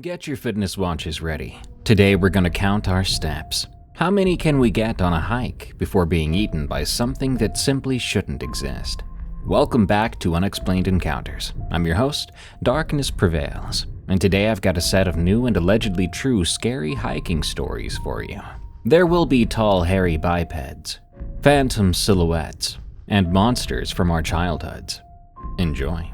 Get your fitness watches ready. Today we're going to count our steps. How many can we get on a hike before being eaten by something that simply shouldn't exist? Welcome back to Unexplained Encounters. I'm your host, Darkness Prevails, and today I've got a set of new and allegedly true scary hiking stories for you. There will be tall hairy bipeds, phantom silhouettes, and monsters from our childhoods. Enjoy.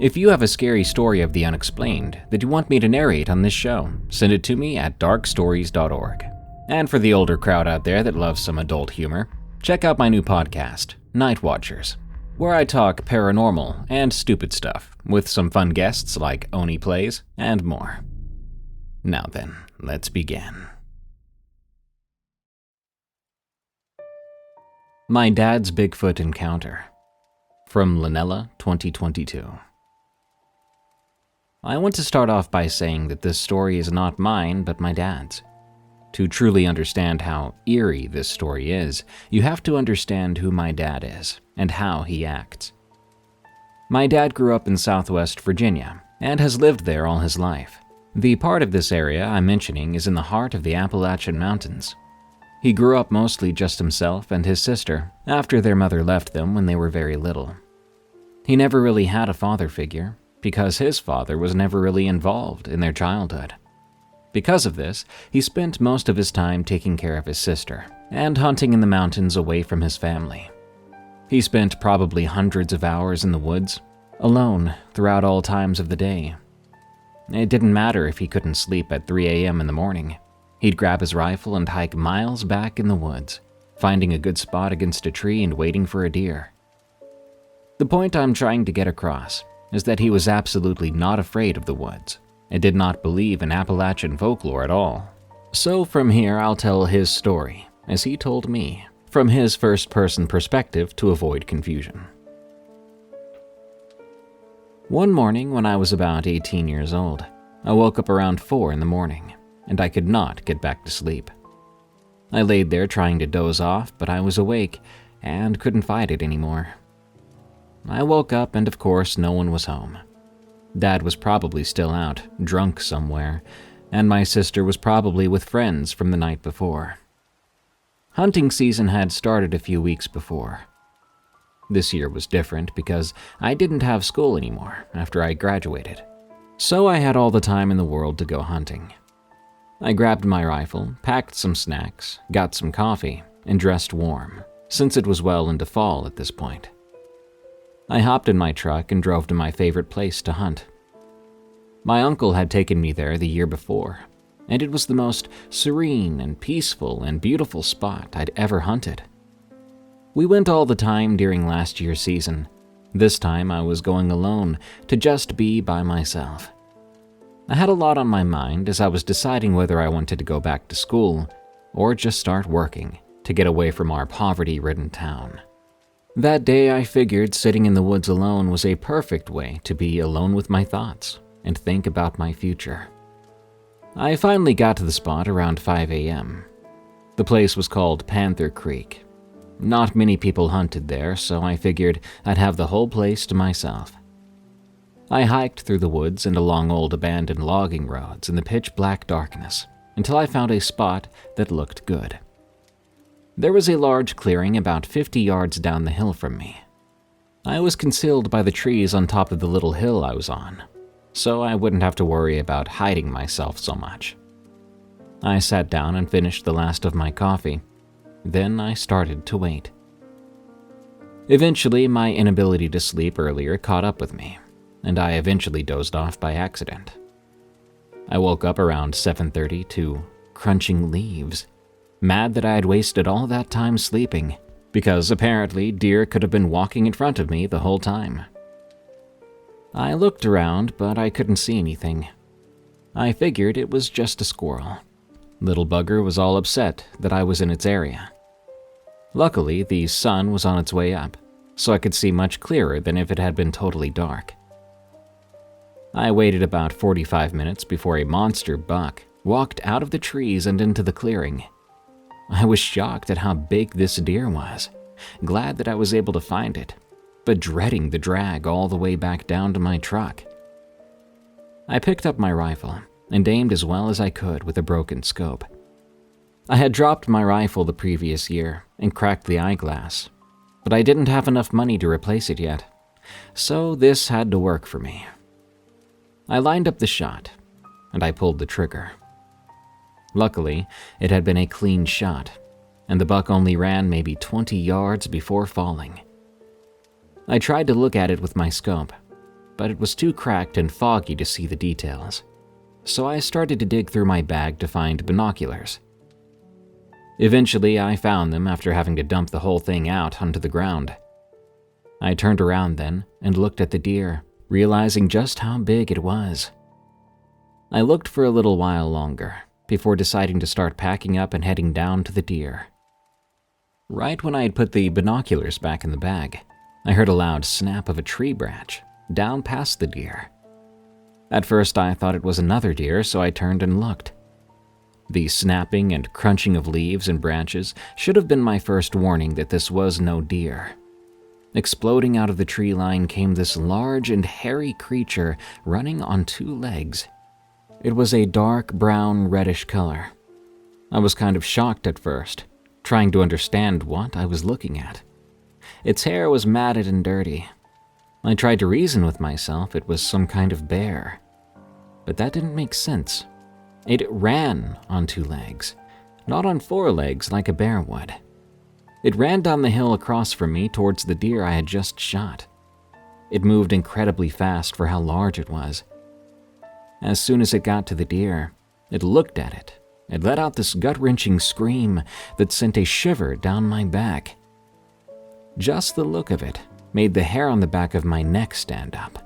If you have a scary story of the unexplained that you want me to narrate on this show, send it to me at darkstories.org. And for the older crowd out there that loves some adult humor, check out my new podcast, Night Watchers, where I talk paranormal and stupid stuff with some fun guests like Oni Plays and more. Now then, let's begin. My Dad's Bigfoot Encounter, from Lanella 2022. I want to start off by saying that this story is not mine, but my dad's. To truly understand how eerie this story is, you have to understand who my dad is and how he acts. My dad grew up in Southwest Virginia and has lived there all his life. The part of this area I'm mentioning is in the heart of the Appalachian Mountains. He grew up mostly just himself and his sister after their mother left them when they were very little. He never really had a father figure, because his father was never really involved in their childhood. Because of this, he spent most of his time taking care of his sister and hunting in the mountains away from his family. He spent probably hundreds of hours in the woods, alone throughout all times of the day. It didn't matter if he couldn't sleep at 3 a.m. in the morning. He'd grab his rifle and hike miles back in the woods, finding a good spot against a tree and waiting for a deer. The point I'm trying to get across is that he was absolutely not afraid of the woods and did not believe in Appalachian folklore at all. So from here I'll tell his story, as he told me, from his first-person perspective to avoid confusion. One morning when I was about 18 years old, I woke up around 4 in the morning, and I could not get back to sleep. I laid there trying to doze off, but I was awake and couldn't fight it anymore. I woke up and of course no one was home. Dad was probably still out, drunk somewhere, and my sister was probably with friends from the night before. Hunting season had started a few weeks before. This year was different because I didn't have school anymore after I graduated, so I had all the time in the world to go hunting. I grabbed my rifle, packed some snacks, got some coffee, and dressed warm, since it was well into fall at this point. I hopped in my truck and drove to my favorite place to hunt. My uncle had taken me there the year before, and it was the most serene and peaceful and beautiful spot I'd ever hunted. We went all the time during last year's season. This time I was going alone to just be by myself. I had a lot on my mind as I was deciding whether I wanted to go back to school or just start working to get away from our poverty-ridden town. That day I figured sitting in the woods alone was a perfect way to be alone with my thoughts and think about my future. I finally got to the spot around 5 a.m. The place was called Panther Creek. Not many people hunted there, so I figured I'd have the whole place to myself. I hiked through the woods and along old abandoned logging roads in the pitch-black darkness until I found a spot that looked good. There was a large clearing about 50 yards down the hill from me. I was concealed by the trees on top of the little hill I was on, so I wouldn't have to worry about hiding myself so much. I sat down and finished the last of my coffee. Then I started to wait. Eventually, my inability to sleep earlier caught up with me, and I eventually dozed off by accident. I woke up around 7:30 to crunching leaves, mad that I had wasted all that time sleeping, because apparently deer could have been walking in front of me the whole time. I looked around, but I couldn't see anything. I figured it was just a squirrel. Little bugger was all upset that I was in its area. Luckily, the sun was on its way up, so I could see much clearer than if it had been totally dark. I waited about 45 minutes before a monster buck walked out of the trees and into the clearing. I was shocked at how big this deer was, glad that I was able to find it, but dreading the drag all the way back down to my truck. I picked up my rifle and aimed as well as I could with a broken scope. I had dropped my rifle the previous year and cracked the eyeglass, but I didn't have enough money to replace it yet, so this had to work for me. I lined up the shot, and I pulled the trigger. Luckily, it had been a clean shot, and the buck only ran maybe 20 yards before falling. I tried to look at it with my scope, but it was too cracked and foggy to see the details, so I started to dig through my bag to find binoculars. Eventually, I found them after having to dump the whole thing out onto the ground. I turned around then and looked at the deer, realizing just how big it was. I looked for a little while longer before deciding to start packing up and heading down to the deer. Right when I had put the binoculars back in the bag, I heard a loud snap of a tree branch down past the deer. At first, I thought it was another deer, so I turned and looked. The snapping and crunching of leaves and branches should have been my first warning that this was no deer. Exploding out of the tree line came this large and hairy creature running on 2 legs. It was a dark brown reddish color. I was kind of shocked at first, trying to understand what I was looking at. Its hair was matted and dirty. I tried to reason with myself it was some kind of bear, but that didn't make sense. It ran on 2 legs, not on 4 legs like a bear would. It ran down the hill across from me towards the deer I had just shot. It moved incredibly fast for how large it was. As soon as it got to the deer, it looked at it and let out this gut-wrenching scream that sent a shiver down my back. Just the look of it made the hair on the back of my neck stand up.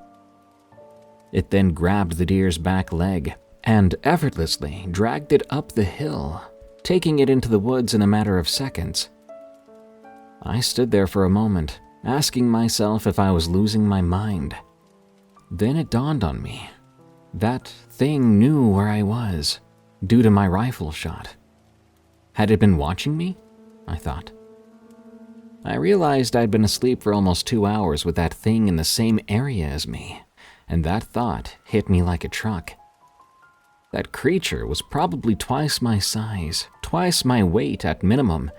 It then grabbed the deer's back leg and effortlessly dragged it up the hill, taking it into the woods in a matter of seconds. I stood there for a moment, asking myself if I was losing my mind. Then it dawned on me. That thing knew where I was, due to my rifle shot. Had it been watching me? I thought. I realized I'd been asleep for almost 2 hours with that thing in the same area as me, and that thought hit me like a truck. That creature was probably twice my size, twice my weight at minimum,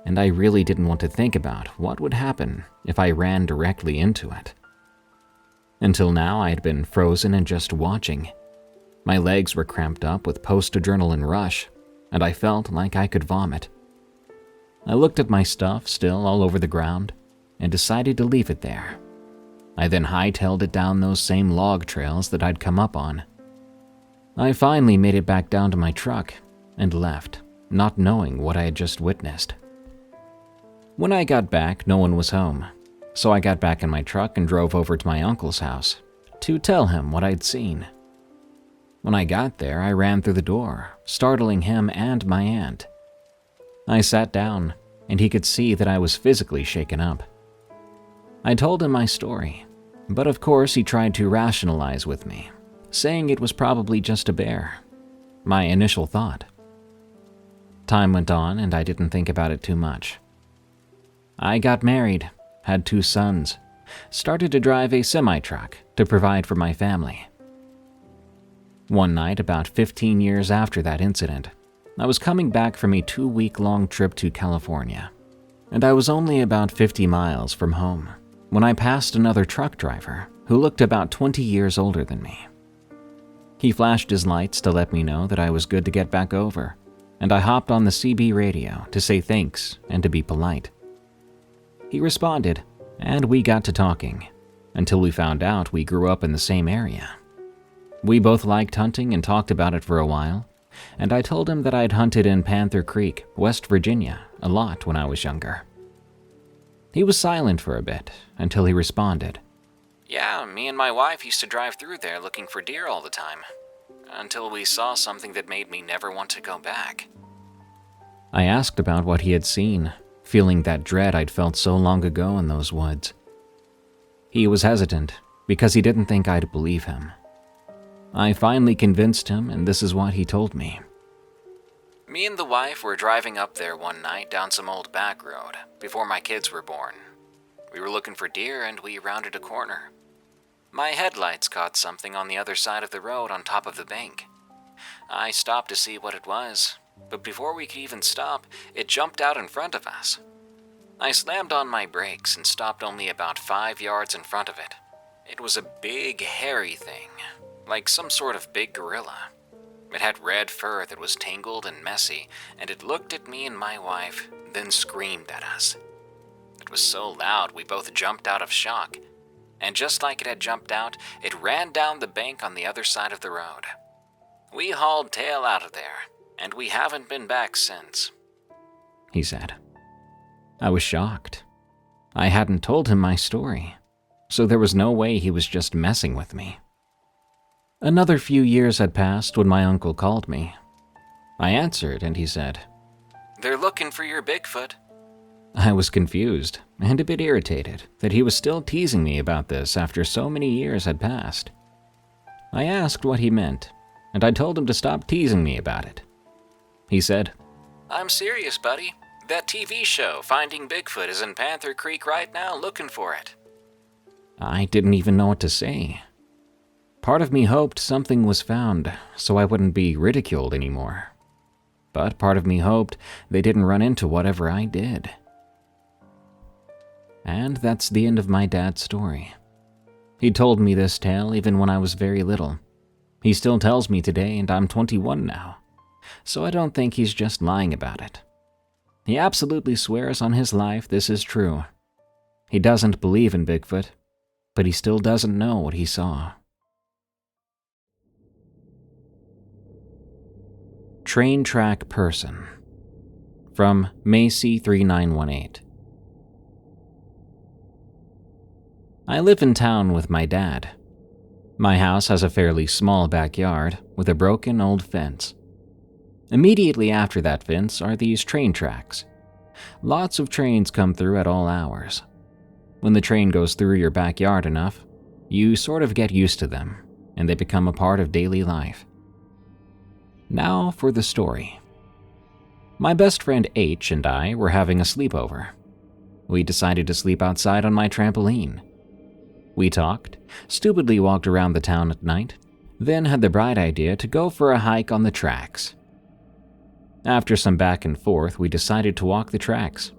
and I really didn't want to think about what would happen if I ran directly into it. Until now, I had been frozen and just watching. My legs were cramped up with post-adrenaline rush, and I felt like I could vomit. I looked at my stuff still all over the ground and decided to leave it there. I then hightailed it down those same log trails that I'd come up on. I finally made it back down to my truck and left, not knowing what I had just witnessed. When I got back, no one was home, so I got back in my truck and drove over to my uncle's house to tell him what I'd seen. When I got there, I ran through the door, startling him and my aunt. I sat down, and he could see that I was physically shaken up. I told him my story, but of course he tried to rationalize with me, saying it was probably just a bear. My initial thought. Time went on, and I didn't think about it too much. I got married, had 2 sons, started to drive a semi-truck to provide for my family. One night, about 15 years after that incident, I was coming back from a 2-week-long trip to California, and I was only about 50 miles from home when I passed another truck driver who looked about 20 years older than me. He flashed his lights to let me know that I was good to get back over, and I hopped on the CB radio to say thanks and to be polite. He responded, and we got to talking, until we found out we grew up in the same area. We both liked hunting and talked about it for a while, and I told him that I'd hunted in Panther Creek, West Virginia, a lot when I was younger. He was silent for a bit, until he responded, "Yeah, me and my wife used to drive through there looking for deer all the time, until we saw something that made me never want to go back." I asked about what he had seen, feeling that dread I'd felt so long ago in those woods. He was hesitant, because he didn't think I'd believe him. I finally convinced him, and this is what he told me. "Me and the wife were driving up there one night down some old back road before my kids were born. We were looking for deer and we rounded a corner. My headlights caught something on the other side of the road on top of the bank. I stopped to see what it was, but before we could even stop, it jumped out in front of us. I slammed on my brakes and stopped only about 5 yards in front of it. It was a big, hairy thing, like some sort of big gorilla. It had red fur that was tangled and messy, and it looked at me and my wife, then screamed at us. It was so loud we both jumped out of shock, and just like it had jumped out, it ran down the bank on the other side of the road. We hauled tail out of there, and we haven't been back since," he said. I was shocked. I hadn't told him my story, so there was no way he was just messing with me. Another few years had passed when my uncle called me. I answered and he said, "They're looking for your Bigfoot." I was confused and a bit irritated that he was still teasing me about this after so many years had passed. I asked what he meant, and I told him to stop teasing me about it. He said, "I'm serious, buddy. That TV show, Finding Bigfoot, is in Panther Creek right now looking for it." I didn't even know what to say. Part of me hoped something was found so I wouldn't be ridiculed anymore. But part of me hoped they didn't run into whatever I did. And that's the end of my dad's story. He told me this tale even when I was very little. He still tells me today, and I'm 21 now, so I don't think he's just lying about it. He absolutely swears on his life this is true. He doesn't believe in Bigfoot, but he still doesn't know what he saw. Train Track Person, from Macy 3918. I live in town with my dad. My house has a fairly small backyard with a broken old fence. Immediately after that fence are these train tracks. Lots of trains come through at all hours. When the train goes through your backyard enough, you sort of get used to them, and they become a part of daily life. Now for the story. My best friend H and I were having a sleepover. We decided to sleep outside on my trampoline. We talked, stupidly walked around the town at night, then had the bright idea to go for a hike on the tracks. After some back and forth, we decided to walk the tracks.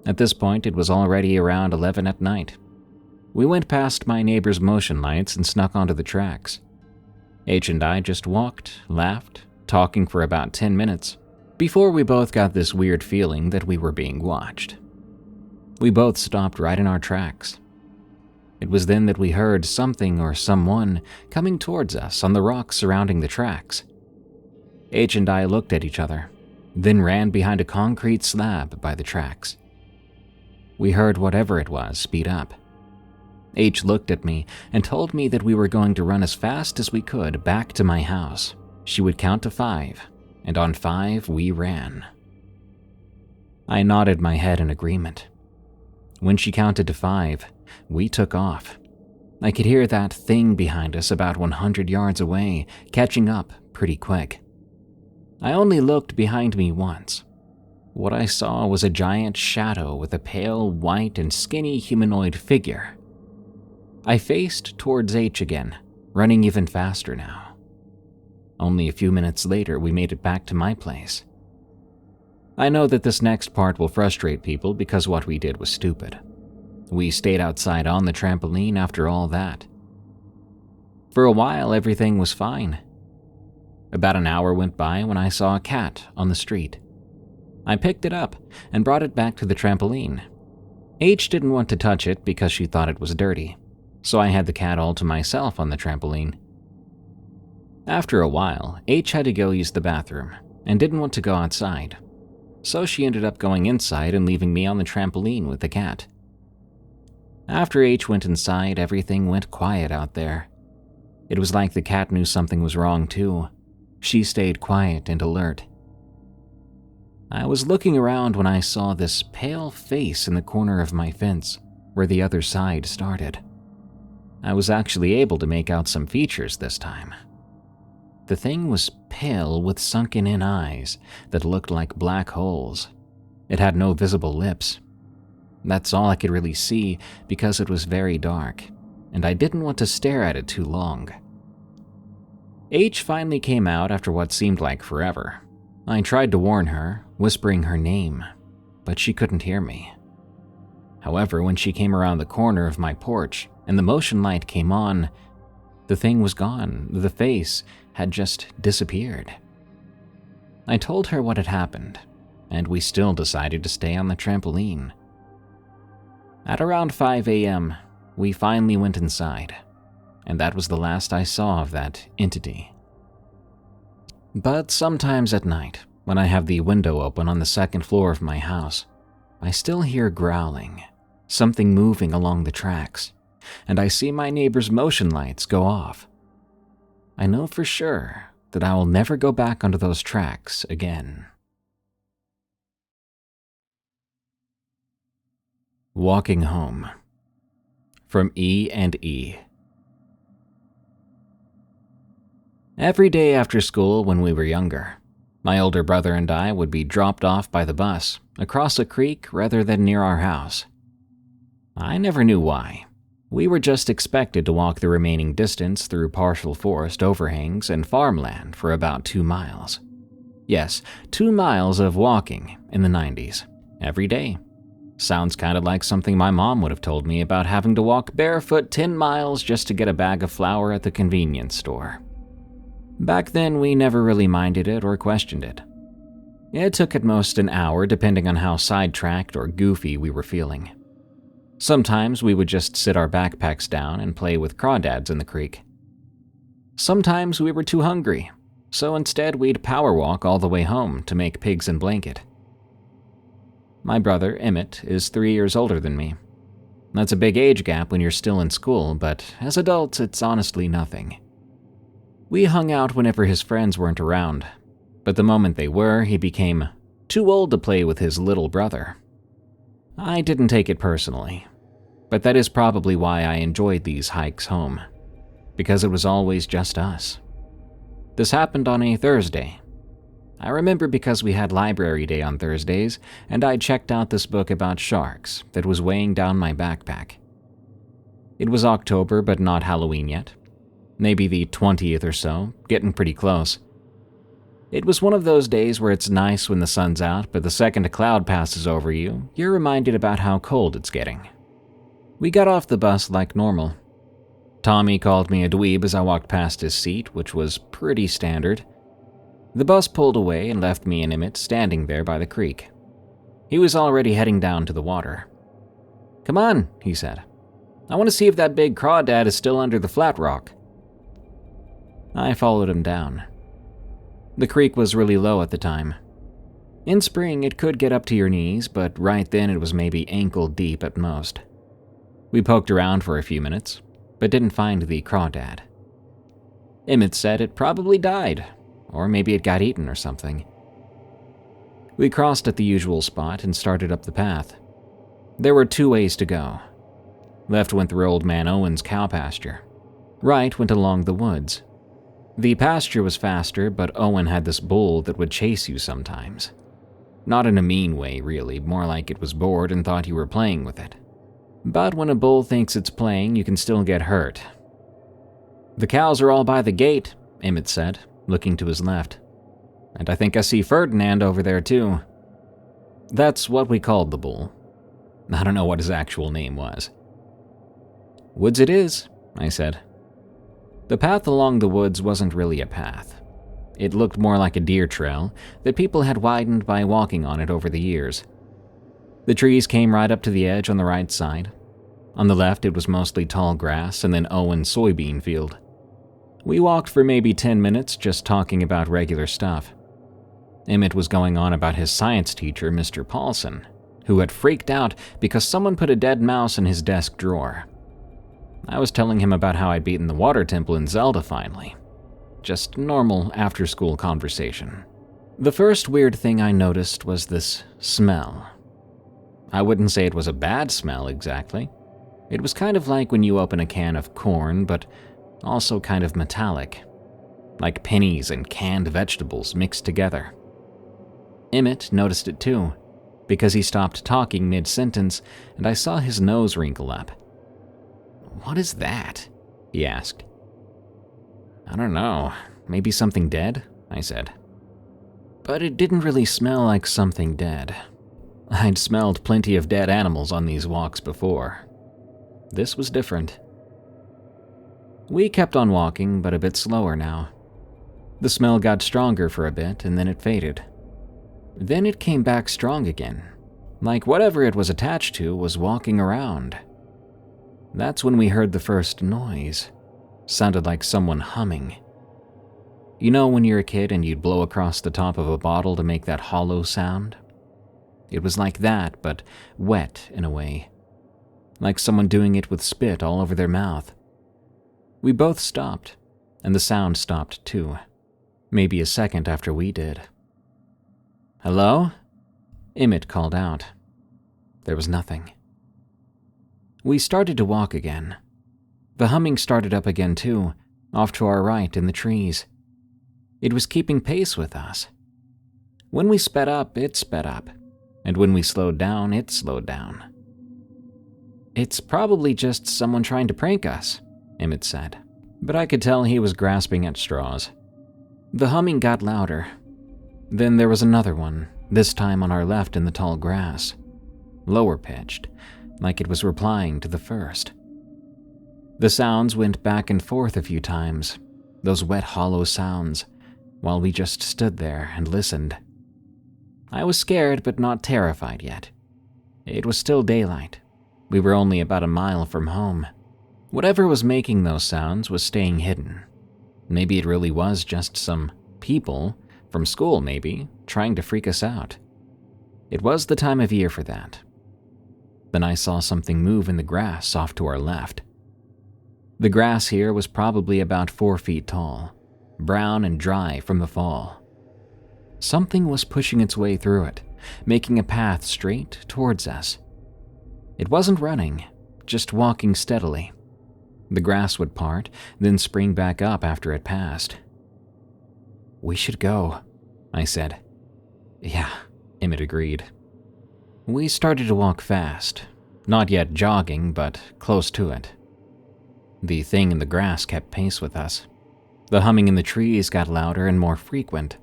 At this point, it was already around 11 at night. We went past my neighbor's motion lights and snuck onto the tracks. H and I just walked, laughed, talking for about 10 minutes, before we both got this weird feeling that we were being watched. We both stopped right in our tracks. It was then that we heard something or someone coming towards us on the rocks surrounding the tracks. H and I looked at each other, then ran behind a concrete slab by the tracks. We heard whatever it was speed up. H looked at me and told me that we were going to run as fast as we could back to my house. She would count to 5, and on 5 we ran. I nodded my head in agreement. When she counted to 5, we took off. I could hear that thing behind us about 100 yards away, catching up pretty quick. I only looked behind me once. What I saw was a giant shadow with a pale, white, and skinny humanoid figure. I faced towards H again, running even faster now. Only a few minutes later, we made it back to my place. I know that this next part will frustrate people because what we did was stupid. We stayed outside on the trampoline after all that. For a while, everything was fine. About an hour went by when I saw a cat on the street. I picked it up and brought it back to the trampoline. H didn't want to touch it because she thought it was dirty, so I had the cat all to myself on the trampoline. After a while, H had to go use the bathroom and didn't want to go outside, so she ended up going inside and leaving me on the trampoline with the cat. After H went inside, everything went quiet out there. It was like the cat knew something was wrong too. She stayed quiet and alert. I was looking around when I saw this pale face in the corner of my fence, where the other side started. I was actually able to make out some features this time. The thing was pale with sunken-in eyes that looked like black holes. It had no visible lips. That's all I could really see because it was very dark, and I didn't want to stare at it too long. H finally came out after what seemed like forever. I tried to warn her, whispering her name, but she couldn't hear me. However, when she came around the corner of my porch and the motion light came on, the thing was gone. The face had just disappeared. I told her what had happened, and we still decided to stay on the trampoline. At around 5 a.m., we finally went inside, and that was the last I saw of that entity. But sometimes at night, when I have the window open on the second floor of my house, I still hear growling, something moving along the tracks, and I see my neighbor's motion lights go off. I know for sure that I will never go back onto those tracks again. Walking home. From E&E. Every day after school when we were younger, my older brother and I would be dropped off by the bus across a creek rather than near our house. I never knew why. We were just expected to walk the remaining distance through partial forest overhangs and farmland for about 2 miles. Yes, 2 miles of walking in the 90s, every day. Sounds kind of like something my mom would have told me about having to walk barefoot 10 miles just to get a bag of flour at the convenience store. Back then, we never really minded it or questioned it. It took at most an hour depending on how sidetracked or goofy we were feeling. Sometimes we would just sit our backpacks down and play with crawdads in the creek. Sometimes we were too hungry, so instead we'd power walk all the way home to make pigs in blanket. My brother, Emmett, is 3 years older than me. That's a big age gap when you're still in school, but as adults it's honestly nothing. We hung out whenever his friends weren't around, but the moment they were, he became too old to play with his little brother. I didn't take it personally, but that is probably why I enjoyed these hikes home, because it was always just us. This happened on a Thursday. I remember because we had library day on Thursdays, and I checked out this book about sharks that was weighing down my backpack. It was October, but not Halloween yet. Maybe the 20th or so, getting pretty close. It was one of those days where it's nice when the sun's out, but the second a cloud passes over you, you're reminded about how cold it's getting. We got off the bus like normal. Tommy called me a dweeb as I walked past his seat, which was pretty standard. The bus pulled away and left me and Emmett standing there by the creek. He was already heading down to the water. "Come on," he said. "I want to see if that big crawdad is still under the flat rock." I followed him down. The creek was really low at the time. In spring, it could get up to your knees, but right then it was maybe ankle deep at most. We poked around for a few minutes, but didn't find the crawdad. Emmett said it probably died, or maybe it got eaten or something. We crossed at the usual spot and started up the path. There were 2 ways to go. Left went through Old Man Owen's cow pasture. Right went along the woods. The pasture was faster, but Owen had this bull that would chase you sometimes. Not in a mean way, really, more like it was bored and thought you were playing with it. But when a bull thinks it's playing, you can still get hurt. "The cows are all by the gate," Emmett said, looking to his left. "And I think I see Ferdinand over there too." That's what we called the bull. I don't know what his actual name was. "Woods it is," I said. The path along the woods wasn't really a path. It looked more like a deer trail that people had widened by walking on it over the years. The trees came right up to the edge on the right side. On the left, it was mostly tall grass and then Owen's soybean field. We walked for maybe 10 minutes just talking about regular stuff. Emmett was going on about his science teacher, Mr. Paulson, who had freaked out because someone put a dead mouse in his desk drawer. I was telling him about how I'd beaten the water temple in Zelda finally. Just normal after-school conversation. The first weird thing I noticed was this smell. I wouldn't say it was a bad smell exactly. It was kind of like when you open a can of corn, but also kind of metallic. Like pennies and canned vegetables mixed together. Emmett noticed it too, because he stopped talking mid-sentence and I saw his nose wrinkle up. "What is that?" he asked. "I don't know. maybe something dead, I said. But it didn't really smell like something dead. I'd smelled plenty of dead animals on these walks before. This was different. We kept on walking, but a bit slower now. The smell got stronger for a bit, and then it faded. Then it came back strong again, like whatever it was attached to was walking around. That's when we heard the first noise. Sounded like someone humming. You know when you're a kid and you'd blow across the top of a bottle to make that hollow sound? It was like that, but wet in a way. Like someone doing it with spit all over their mouth. We both stopped, and the sound stopped too. Maybe a second after we did. "Hello?" Emmett called out. There was nothing. We started to walk again. The humming started up again too, off to our right in the trees. It was keeping pace with us. When we sped up, it sped up, and when we slowed down, it slowed down. "It's probably just someone trying to prank us," Emmett said, but I could tell he was grasping at straws. The humming got louder. Then there was another one, this time on our left in the tall grass, lower pitched, like it was replying to the first. The sounds went back and forth a few times, those wet hollow sounds, while we just stood there and listened. I was scared but not terrified yet. It was still daylight. We were only about a mile from home. Whatever was making those sounds was staying hidden. Maybe it really was just some people, from school maybe, trying to freak us out. It was the time of year for that. Then I saw something move in the grass off to our left. The grass here was probably about 4 feet tall, brown and dry from the fall. Something was pushing its way through it, making a path straight towards us. It wasn't running, just walking steadily. The grass would part, then spring back up after it passed. "We should go," I said. "Yeah," Emmett agreed. We started to walk fast, not yet jogging, but close to it. The thing in the grass kept pace with us. The humming in the trees got louder and more frequent,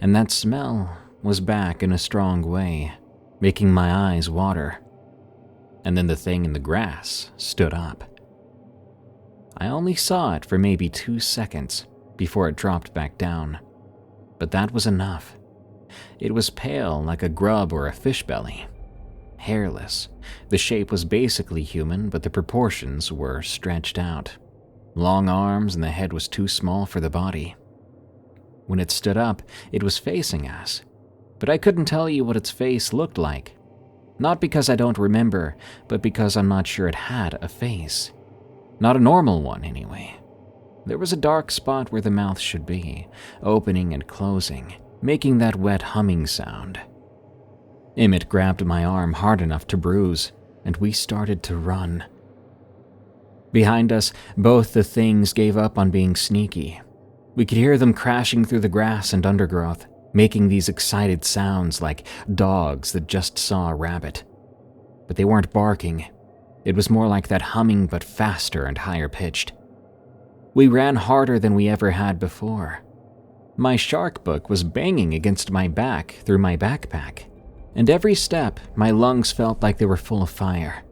and that smell was back in a strong way, making my eyes water. And then the thing in the grass stood up. I only saw it for maybe 2 seconds before it dropped back down, but that was enough. It was pale like a grub or a fish belly. Hairless, the shape was basically human, but the proportions were stretched out. Long arms and the head was too small for the body. When it stood up, it was facing us, but I couldn't tell you what its face looked like. Not because I don't remember, but because I'm not sure it had a face. Not a normal one, anyway. There was a dark spot where the mouth should be, opening and closing, making that wet humming sound. Emmett grabbed my arm hard enough to bruise, and we started to run. Behind us, both the things gave up on being sneaky. We could hear them crashing through the grass and undergrowth, making these excited sounds like dogs that just saw a rabbit. But they weren't barking. It was more like that humming but faster and higher pitched. We ran harder than we ever had before. My shark book was banging against my back through my backpack, and every step my lungs felt like they were full of fire.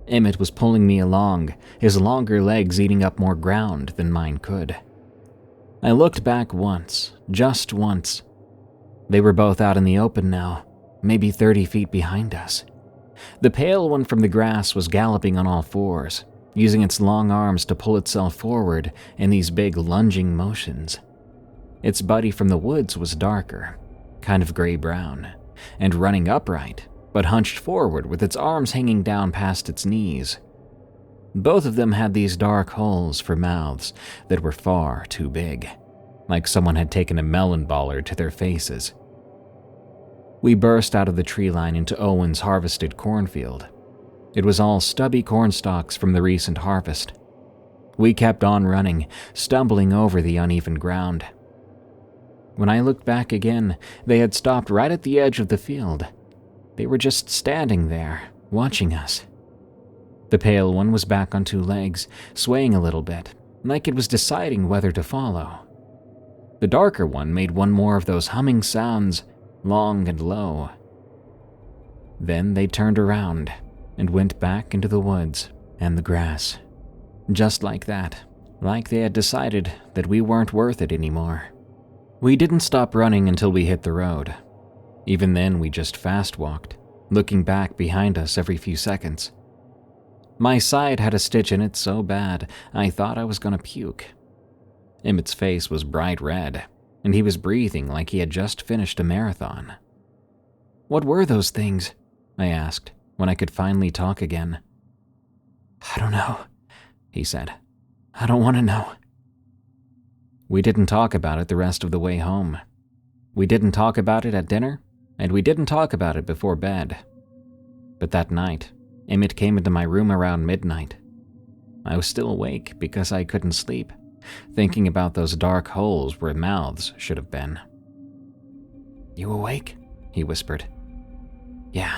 Emmett was pulling me along, his longer legs eating up more ground than mine could. I looked back once, just once. They were both out in the open now, maybe 30 feet behind us. The pale one from the grass was galloping on all fours, using its long arms to pull itself forward in these big lunging motions. Its buddy from the woods was darker, kind of gray-brown, and running upright, but hunched forward with its arms hanging down past its knees. Both of them had these dark holes for mouths that were far too big, like someone had taken a melon baller to their faces. We burst out of the tree line into Owen's harvested cornfield. It was all stubby corn stalks from the recent harvest. We kept on running, stumbling over the uneven ground. When I looked back again, they had stopped right at the edge of the field. They were just standing there, watching us. The pale one was back on 2 legs, swaying a little bit, like it was deciding whether to follow. The darker one made one more of those humming sounds, long and low. Then they turned around and went back into the woods and the grass. Just like that, like they had decided that we weren't worth it anymore. We didn't stop running until we hit the road. Even then, we just fast-walked, looking back behind us every few seconds. My side had a stitch in it so bad, I thought I was gonna puke. Emmett's face was bright red, and he was breathing like he had just finished a marathon. "What were those things?" I asked, when I could finally talk again. "I don't know," he said. "I don't want to know." We didn't talk about it the rest of the way home. We didn't talk about it at dinner, and we didn't talk about it before bed. But that night, Emmett came into my room around midnight. I was still awake because I couldn't sleep, thinking about those dark holes where mouths should have been. "You awake?" he whispered. "Yeah."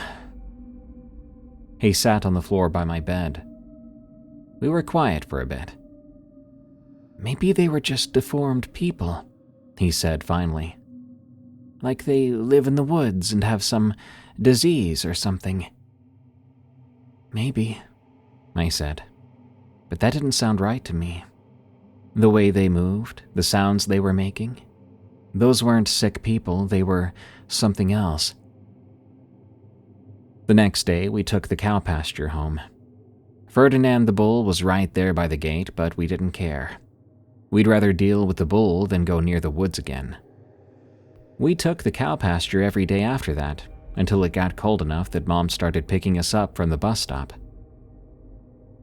He sat on the floor by my bed. We were quiet for a bit. "Maybe they were just deformed people," he said finally. "Like they live in the woods and have some disease or something." "Maybe," I said, but that didn't sound right to me. The way they moved, the sounds they were making, those weren't sick people, they were something else. The next day, we took the cow pasture home. Ferdinand the bull was right there by the gate, but we didn't care. We'd rather deal with the bull than go near the woods again. We took the cow pasture every day after that, until it got cold enough that Mom started picking us up from the bus stop.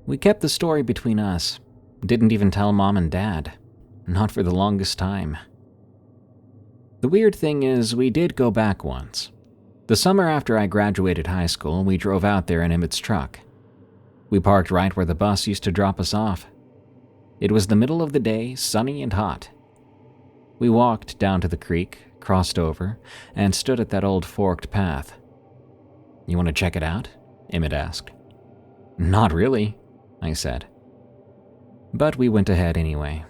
We kept the story between us, didn't even tell Mom and Dad, not for the longest time. The weird thing is, we did go back once. The summer after I graduated high school, we drove out there in Emmett's truck. We parked right where the bus used to drop us off. It was the middle of the day, sunny and hot. We walked down to the creek, crossed over, and stood at that old forked path. "You want to check it out?" Emmett asked. "Not really," I said. But we went ahead anyway.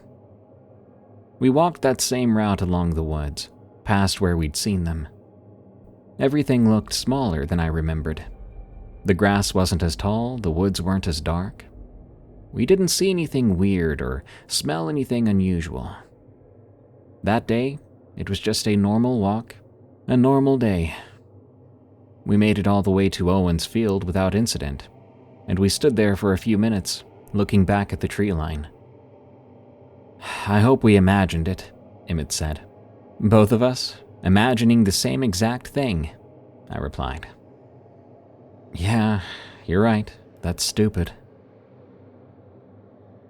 We walked that same route along the woods, past where we'd seen them. Everything looked smaller than I remembered. The grass wasn't as tall, the woods weren't as dark. We didn't see anything weird or smell anything unusual. That day, it was just a normal walk, a normal day. We made it all the way to Owen's field without incident, and we stood there for a few minutes, looking back at the tree line. "I hope we imagined it," Emmett said. "Both of us, imagining the same exact thing," I replied. "Yeah, you're right. That's stupid."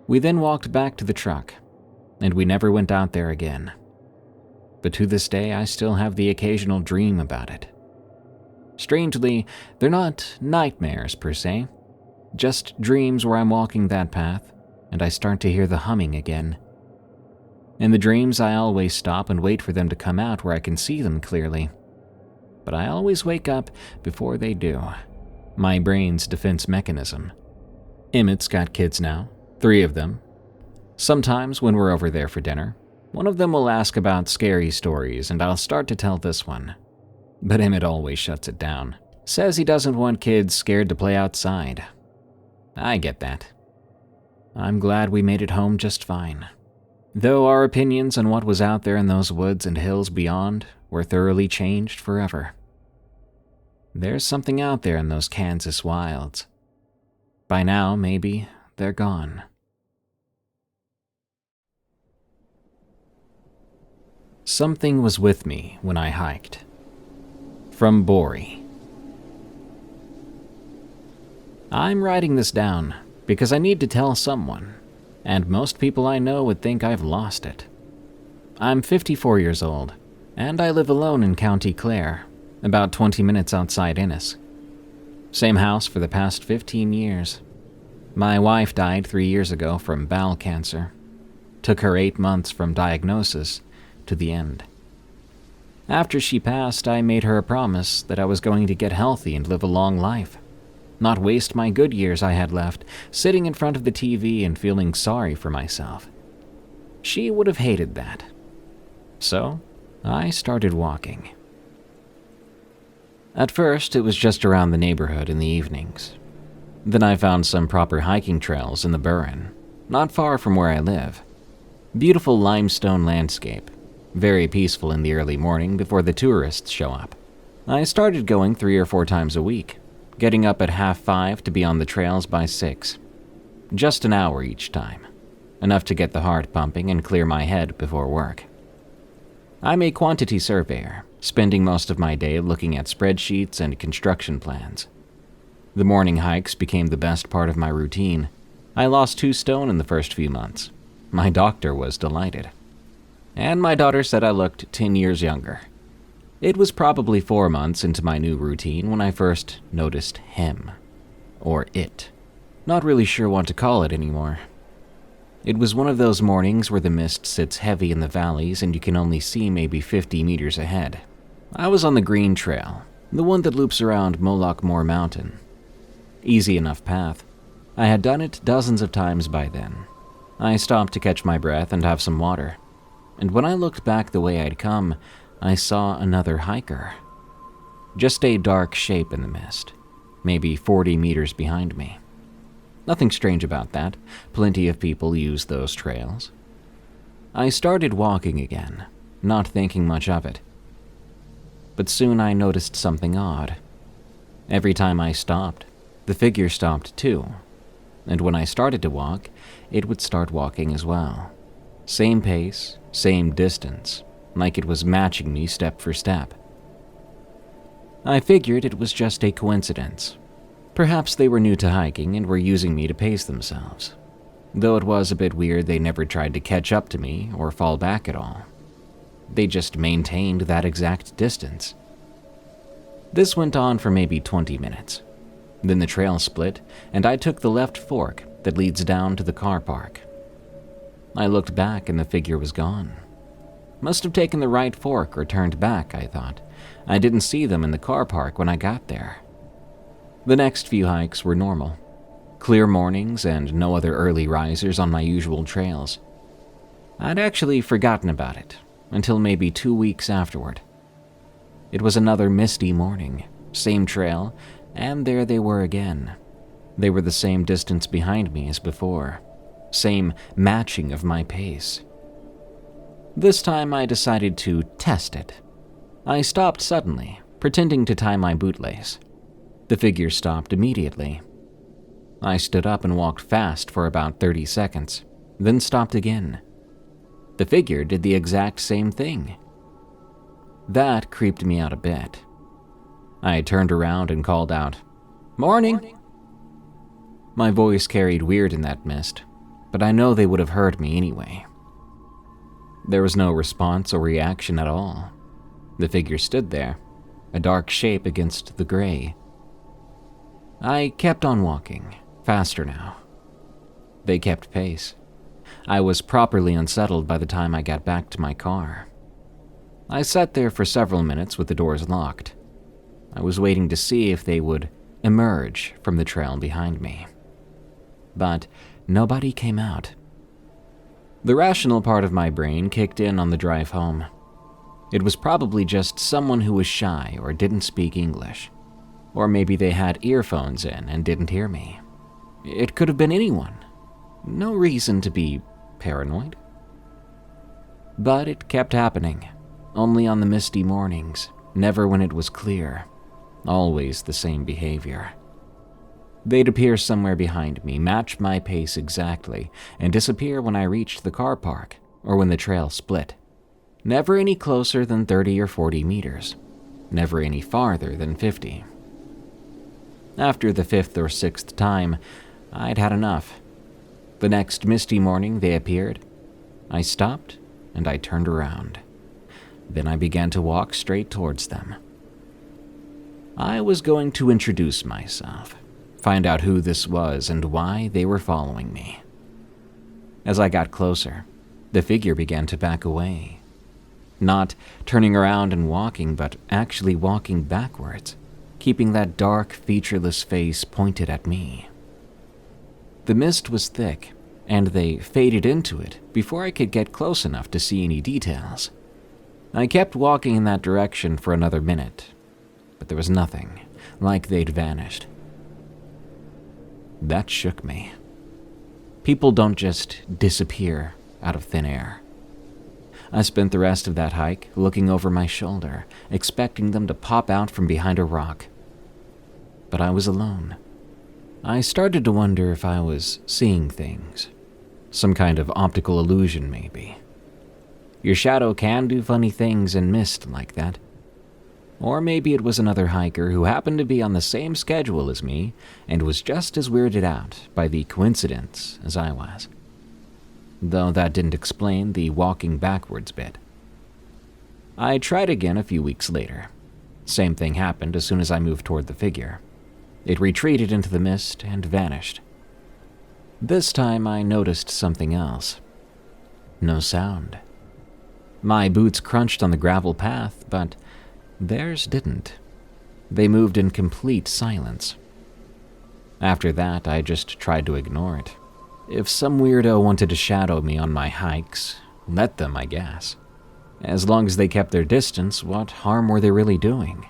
We then walked back to the truck, and we never went out there again. But to this day, I still have the occasional dream about it. Strangely, they're not nightmares per se, just dreams where I'm walking that path, and I start to hear the humming again. In the dreams, I always stop and wait for them to come out where I can see them clearly. But I always wake up before they do. My brain's defense mechanism. Emmett's got kids now, 3 of them. Sometimes when we're over there for dinner, one of them will ask about scary stories and I'll start to tell this one. But Emmett always shuts it down, says he doesn't want kids scared to play outside. I get that. I'm glad we made it home just fine. Though our opinions on what was out there in those woods and hills beyond were thoroughly changed forever. There's something out there in those Kansas wilds. By now, maybe, they're gone. Something was with me when I hiked. From Bory. I'm writing this down because I need to tell someone, and most people I know would think I've lost it. I'm 54 years old, and I live alone in County Clare, about 20 minutes outside Ennis. Same house for the past 15 years. My wife died 3 years ago from bowel cancer. Took her 8 months from diagnosis to the end. After she passed, I made her a promise that I was going to get healthy and live a long life. Not waste my good years I had left, sitting in front of the TV and feeling sorry for myself. She would have hated that. So, I started walking. At first, it was just around the neighborhood in the evenings. Then I found some proper hiking trails in the Burren, not far from where I live. Beautiful limestone landscape, very peaceful in the early morning before the tourists show up. I started going 3 or 4 times a week, getting up at 5:30 to be on the trails by 6. Just an hour each time, enough to get the heart pumping and clear my head before work. I'm a quantity surveyor, spending most of my day looking at spreadsheets and construction plans. The morning hikes became the best part of my routine. I lost 2 stone in the first few months. My doctor was delighted. And my daughter said I looked 10 years younger. It was probably 4 months into my new routine when I first noticed him. Or it. Not really sure what to call it anymore. It was one of those mornings where the mist sits heavy in the valleys and you can only see maybe 50 meters ahead. I was on the Green Trail, the one that loops around Moloch Moor Mountain. Easy enough path. I had done it dozens of times by then. I stopped to catch my breath and have some water. And when I looked back the way I'd come, I saw another hiker. Just a dark shape in the mist, maybe 40 meters behind me. Nothing strange about that. Plenty of people use those trails. I started walking again, not thinking much of it. But soon I noticed something odd. Every time I stopped, the figure stopped too. And when I started to walk, it would start walking as well. Same pace, same distance, like it was matching me step for step. I figured it was just a coincidence. Perhaps they were new to hiking and were using me to pace themselves. Though it was a bit weird they never tried to catch up to me or fall back at all. They just maintained that exact distance. This went on for maybe 20 minutes. Then the trail split, and I took the left fork that leads down to the car park. I looked back and the figure was gone. Must have taken the right fork or turned back, I thought. I didn't see them in the car park when I got there. The next few hikes were normal. Clear mornings and no other early risers on my usual trails. I'd actually forgotten about it until maybe 2 weeks afterward. It was another misty morning, same trail, and there they were again. They were the same distance behind me as before, same matching of my pace. This time I decided to test it. I stopped suddenly, pretending to tie my bootlace. The figure stopped immediately. I stood up and walked fast for about 30 seconds, then stopped again. The figure did the exact same thing. That creeped me out a bit. I turned around and called out, "Morning!" My voice carried weird in that mist, but I know they would have heard me anyway. There was no response or reaction at all. The figure stood there, a dark shape against the gray. I kept on walking, faster now. They kept pace. I was properly unsettled by the time I got back to my car. I sat there for several minutes with the doors locked. I was waiting to see if they would emerge from the trail behind me. But nobody came out. The rational part of my brain kicked in on the drive home. It was probably just someone who was shy or didn't speak English. Or maybe they had earphones in and didn't hear me. It could have been anyone. No reason to be paranoid. But it kept happening. Only on the misty mornings, never when it was clear. Always the same behavior. They'd appear somewhere behind me, match my pace exactly, and disappear when I reached the car park or when the trail split. Never any closer than 30 or 40 meters. Never any farther than 50. After the 5th or 6th time, I'd had enough. The next misty morning they appeared. I stopped and I turned around. Then I began to walk straight towards them. I was going to introduce myself, find out who this was and why they were following me. As I got closer, the figure began to back away. Not turning around and walking, but actually walking backwards, keeping that dark, featureless face pointed at me. The mist was thick, and they faded into it before I could get close enough to see any details. I kept walking in that direction for another minute, but there was nothing, like they'd vanished. That shook me. People don't just disappear out of thin air. I spent the rest of that hike looking over my shoulder, expecting them to pop out from behind a rock. But I was alone. I started to wonder if I was seeing things. Some kind of optical illusion, maybe. Your shadow can do funny things in mist like that. Or maybe it was another hiker who happened to be on the same schedule as me and was just as weirded out by the coincidence as I was. Though that didn't explain the walking backwards bit. I tried again a few weeks later. Same thing happened as soon as I moved toward the figure. It retreated into the mist and vanished. This time I noticed something else. No sound. My boots crunched on the gravel path, but theirs didn't. They moved in complete silence. After that, I just tried to ignore it. If some weirdo wanted to shadow me on my hikes, let them, I guess. As long as they kept their distance, what harm were they really doing?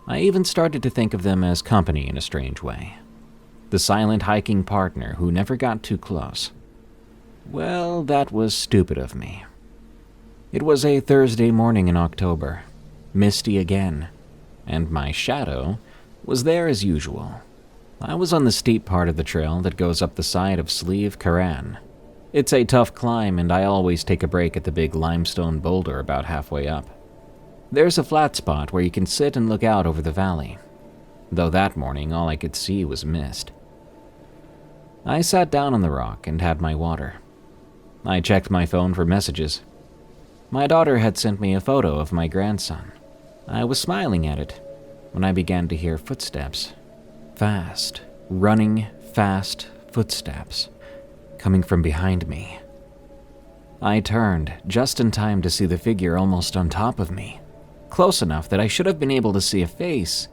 I even started to think of them as company in a strange way. The silent hiking partner who never got too close. Well, that was stupid of me. It was a Thursday morning in October, misty again, and my shadow was there as usual. I was on the steep part of the trail that goes up the side of Slieve Carran. It's a tough climb, and I always take a break at the big limestone boulder about halfway up. There's a flat spot where you can sit and look out over the valley, though that morning all I could see was mist. I sat down on the rock and had my water. I checked my phone for messages. My daughter had sent me a photo of my grandson. I was smiling at it when I began to hear footsteps. Fast, running, fast footsteps coming from behind me. I turned just in time to see the figure almost on top of me, close enough that I should have been able to see a face,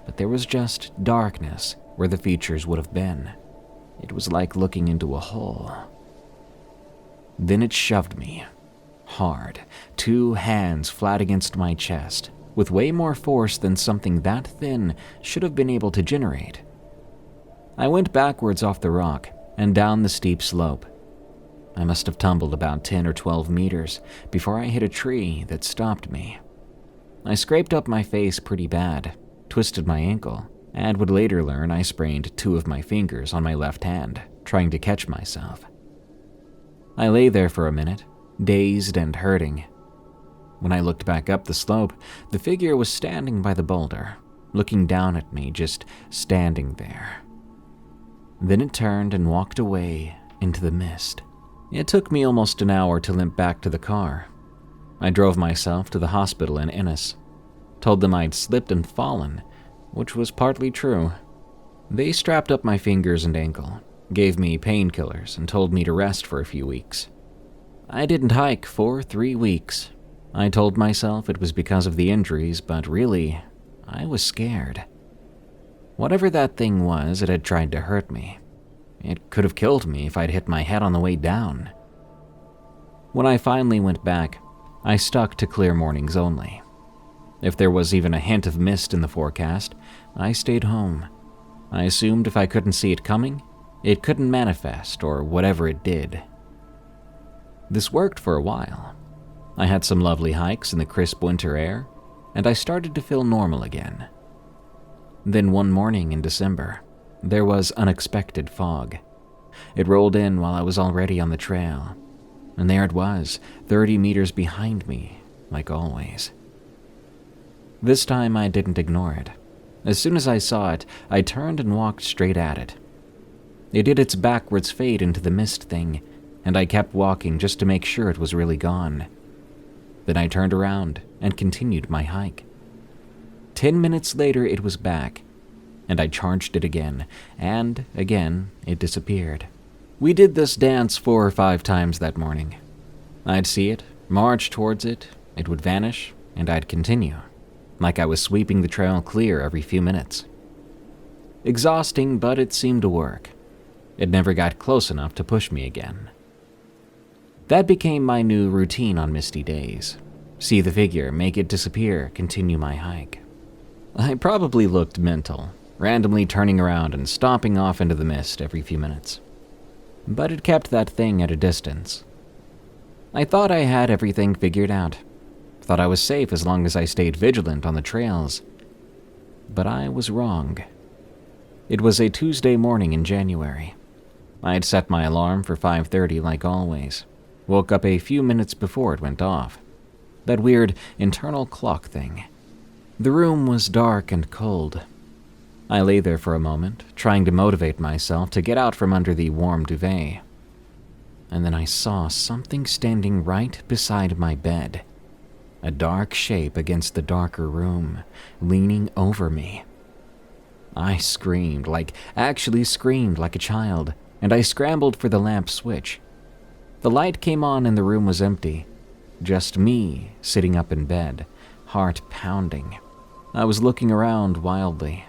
but there was just darkness where the features would have been. It was like looking into a hole. Then it shoved me, hard, 2 hands flat against my chest, with way more force than something that thin should have been able to generate. I went backwards off the rock and down the steep slope. I must have tumbled about 10 or 12 meters before I hit a tree that stopped me. I scraped up my face pretty bad, twisted my ankle, and would later learn I sprained 2 of my fingers on my left hand, trying to catch myself. I lay there for a minute, dazed and hurting. When I looked back up the slope, the figure was standing by the boulder, looking down at me, just standing there. Then it turned and walked away into the mist. It took me almost an hour to limp back to the car. I drove myself to the hospital in Ennis, told them I'd slipped and fallen, which was partly true. They strapped up my fingers and ankle, gave me painkillers, and told me to rest for a few weeks. I didn't hike for 3 weeks. I told myself it was because of the injuries, but really, I was scared. Whatever that thing was, it had tried to hurt me. It could have killed me if I'd hit my head on the way down. When I finally went back, I stuck to clear mornings only. If there was even a hint of mist in the forecast, I stayed home. I assumed if I couldn't see it coming, it couldn't manifest or whatever it did. This worked for a while. I had some lovely hikes in the crisp winter air, and I started to feel normal again. Then one morning in December, there was unexpected fog. It rolled in while I was already on the trail, and there it was, 30 meters behind me, like always. This time I didn't ignore it. As soon as I saw it, I turned and walked straight at it. It did its backwards fade into the mist thing, and I kept walking just to make sure it was really gone. Then I turned around and continued my hike. 10 minutes later, it was back, and I charged it again, and again, it disappeared. We did this dance 4 or 5 times that morning. I'd see it, march towards it, it would vanish, and I'd continue, like I was sweeping the trail clear every few minutes. Exhausting, but it seemed to work. It never got close enough to push me again. That became my new routine on misty days. see the figure, make it disappear, continue my hike. I probably looked mental, randomly turning around and stomping off into the mist every few minutes. But it kept that thing at a distance. I thought I had everything figured out. Thought I was safe as long as I stayed vigilant on the trails. But I was wrong. It was a Tuesday morning in January. I had set my alarm for 5:30 like always. Woke up a few minutes before it went off. That weird internal clock thing. The room was dark and cold. I lay there for a moment, trying to motivate myself to get out from under the warm duvet. And then I saw something standing right beside my bed. A dark shape against the darker room, leaning over me. I screamed, actually screamed like a child, and I scrambled for the lamp switch. The light came on and the room was empty. Just me, sitting up in bed, heart pounding. I was looking around wildly,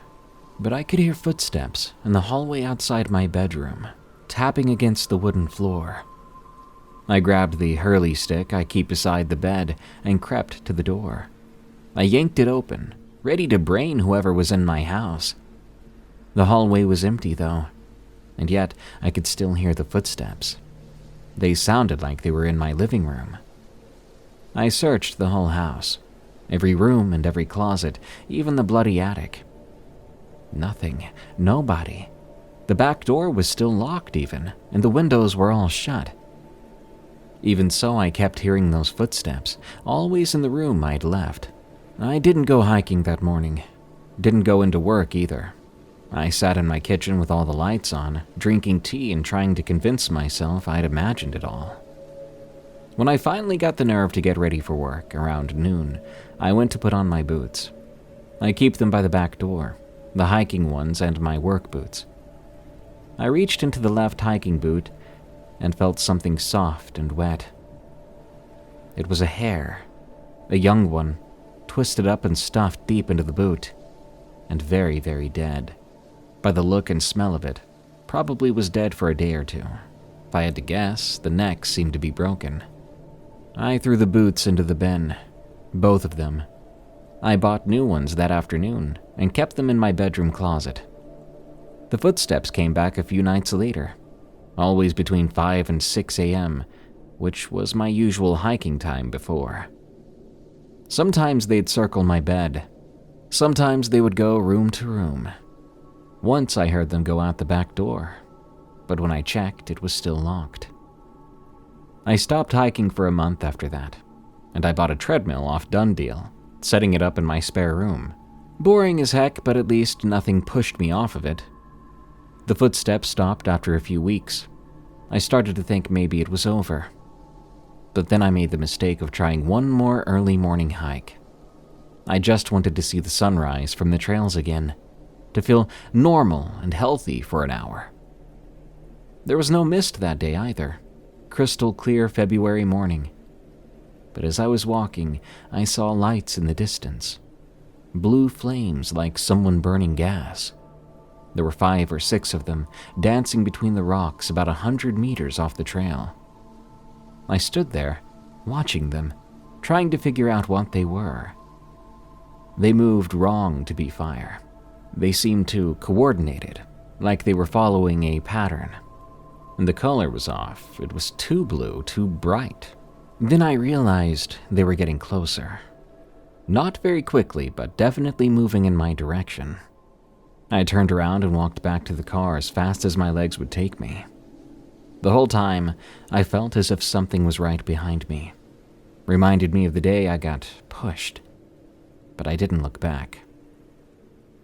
but I could hear footsteps in the hallway outside my bedroom, tapping against the wooden floor. I grabbed the hurley stick I keep beside the bed and crept to the door. I yanked it open, ready to brain whoever was in my house. The hallway was empty, though, and yet I could still hear the footsteps. They sounded like they were in my living room. I searched the whole house, every room and every closet, even the bloody attic. Nothing, nobody. The back door was still locked even, and the windows were all shut. Even so, I kept hearing those footsteps, always in the room I'd left. I didn't go hiking that morning. Didn't go into work either. I sat in my kitchen with all the lights on, drinking tea and trying to convince myself I'd imagined it all. When I finally got the nerve to get ready for work, around noon, I went to put on my boots. I keep them by the back door, the hiking ones and my work boots. I reached into the left hiking boot and felt something soft and wet. It was a hair, a young one, twisted up and stuffed deep into the boot, and very, very dead. By the look and smell of it, probably was dead for a day or two. If I had to guess, the neck seemed to be broken. I threw the boots into the bin, both of them. I bought new ones that afternoon and kept them in my bedroom closet. The footsteps came back a few nights later, always between 5 and 6 a.m., which was my usual hiking time before. Sometimes they'd circle my bed. Sometimes they would go room to room. Once I heard them go out the back door, but when I checked, it was still locked. I stopped hiking for a month after that, and I bought a treadmill off Done Deal, setting it up in my spare room. Boring as heck, but at least nothing pushed me off of it. The footsteps stopped after a few weeks. I started to think maybe it was over. But then I made the mistake of trying one more early morning hike. I just wanted to see the sunrise from the trails again, to feel normal and healthy for an hour. There was no mist that day either, crystal clear February morning. But as I was walking, I saw lights in the distance, blue flames like someone burning gas. There were 5 or 6 of them, dancing between the rocks about 100 meters off the trail. I stood there, watching them, trying to figure out what they were. They moved wrong to be fire. They seemed too coordinated, like they were following a pattern. And the color was off. It was too blue, too bright. Then I realized they were getting closer. Not very quickly, but definitely moving in my direction. I turned around and walked back to the car as fast as my legs would take me. The whole time, I felt as if something was right behind me. Reminded me of the day I got pushed. But I didn't look back.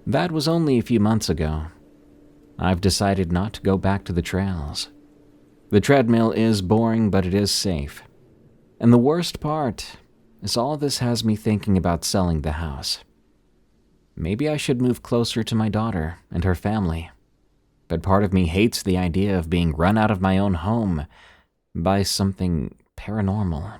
That was only a few months ago. I've decided not to go back to the trails. The treadmill is boring, but it is safe. And the worst part is all this has me thinking about selling the house. Maybe I should move closer to my daughter and her family. But part of me hates the idea of being run out of my own home by something paranormal.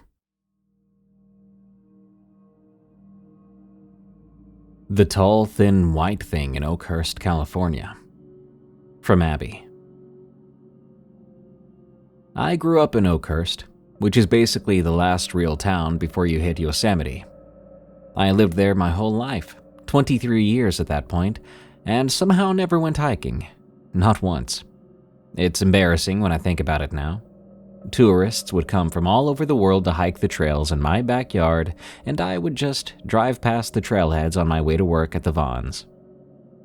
The Tall, Thin, White Thing in Oakhurst, California. From Abby. I grew up in Oakhurst, which is basically the last real town before you hit Yosemite. I lived there my whole life, 23 years at that point, and somehow never went hiking. Not once. It's embarrassing when I think about it now. Tourists would come from all over the world to hike the trails in my backyard, and I would just drive past the trailheads on my way to work at the Vons.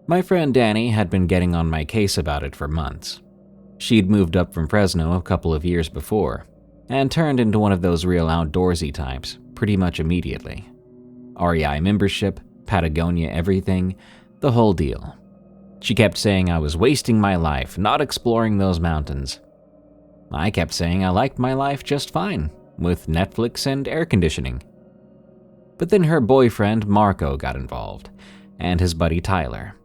My friend Danny had been getting on my case about it for months. She'd moved up from Fresno a couple of years before, and turned into one of those real outdoorsy types pretty much immediately. REI membership, Patagonia everything, the whole deal. She kept saying I was wasting my life not exploring those mountains. I kept saying I liked my life just fine, with Netflix and air conditioning. But then her boyfriend Marco got involved, and his buddy Tyler.